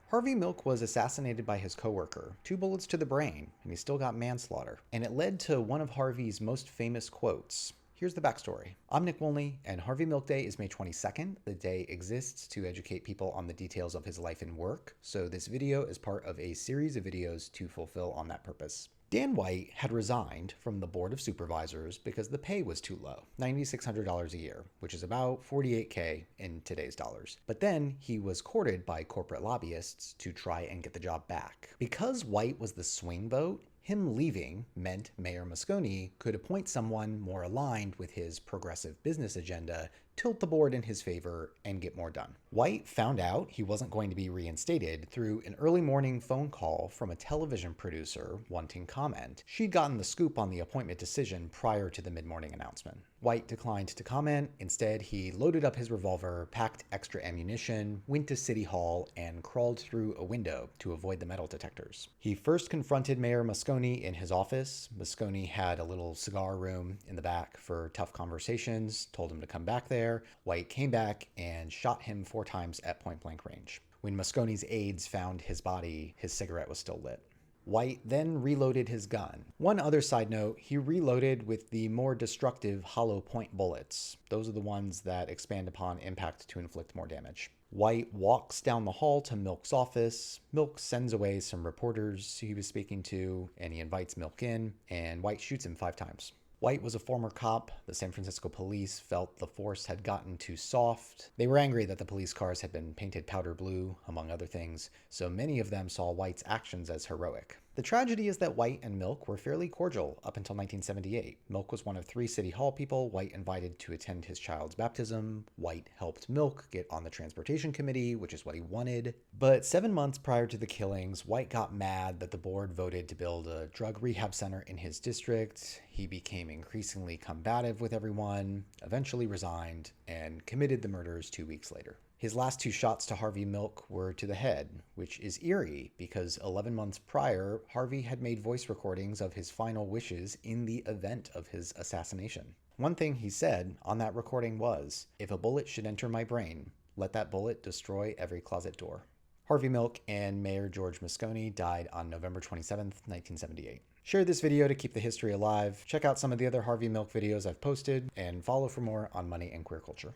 Harvey Milk was assassinated by his coworker, 2 bullets to the brain, and he still got manslaughter. And it led to one of Harvey's most famous quotes. Here's the backstory. I'm Nick Wolny, and Harvey Milk Day is May 22nd. The day exists to educate people on the details of his life and work, so this video is part of a series of videos to fulfill on that purpose. Dan White had resigned from the Board of Supervisors because the pay was too low, $9,600 a year, which is about $48K in today's dollars. But then he was courted by corporate lobbyists to try and get the job back. Because White was the swing vote, him leaving meant Mayor Moscone could appoint someone more aligned with his progressive business agenda, tilt the board in his favor, and get more done. White found out he wasn't going to be reinstated through an early morning phone call from a television producer wanting comment. She'd gotten the scoop on the appointment decision prior to the mid-morning announcement. White declined to comment. Instead, he loaded up his revolver, packed extra ammunition, went to City Hall, and crawled through a window to avoid the metal detectors. He first confronted Mayor Moscone in his office. Moscone had a little cigar room in the back for tough conversations, told him to come back there. White came back and shot him 4 times at point-blank range. When Moscone's aides found his body, his cigarette was still lit. White then reloaded his gun. One other side note, he reloaded with the more destructive hollow point bullets. Those are the ones that expand upon impact to inflict more damage. White walks down the hall to Milk's office. Milk sends away some reporters he was speaking to, and he invites Milk in, and White shoots him 5 times. White was a former cop. The San Francisco police felt the force had gotten too soft. They were angry that the police cars had been painted powder blue, among other things, so many of them saw White's actions as heroic. The tragedy is that White and Milk were fairly cordial up until 1978. Milk was one of 3 City Hall people White invited to attend his child's baptism. White helped Milk get on the transportation committee, which is what he wanted. But 7 months prior to the killings, White got mad that the board voted to build a drug rehab center in his district. He became increasingly combative with everyone, eventually resigned, and committed the murders 2 weeks later. His last 2 shots to Harvey Milk were to the head, which is eerie because 11 months prior, Harvey had made voice recordings of his final wishes in the event of his assassination. One thing he said on that recording was, "If a bullet should enter my brain, let that bullet destroy every closet door." Harvey Milk and Mayor George Moscone died on November 27th, 1978. Share this video to keep the history alive. Check out some of the other Harvey Milk videos I've posted, and follow for more on money and queer culture.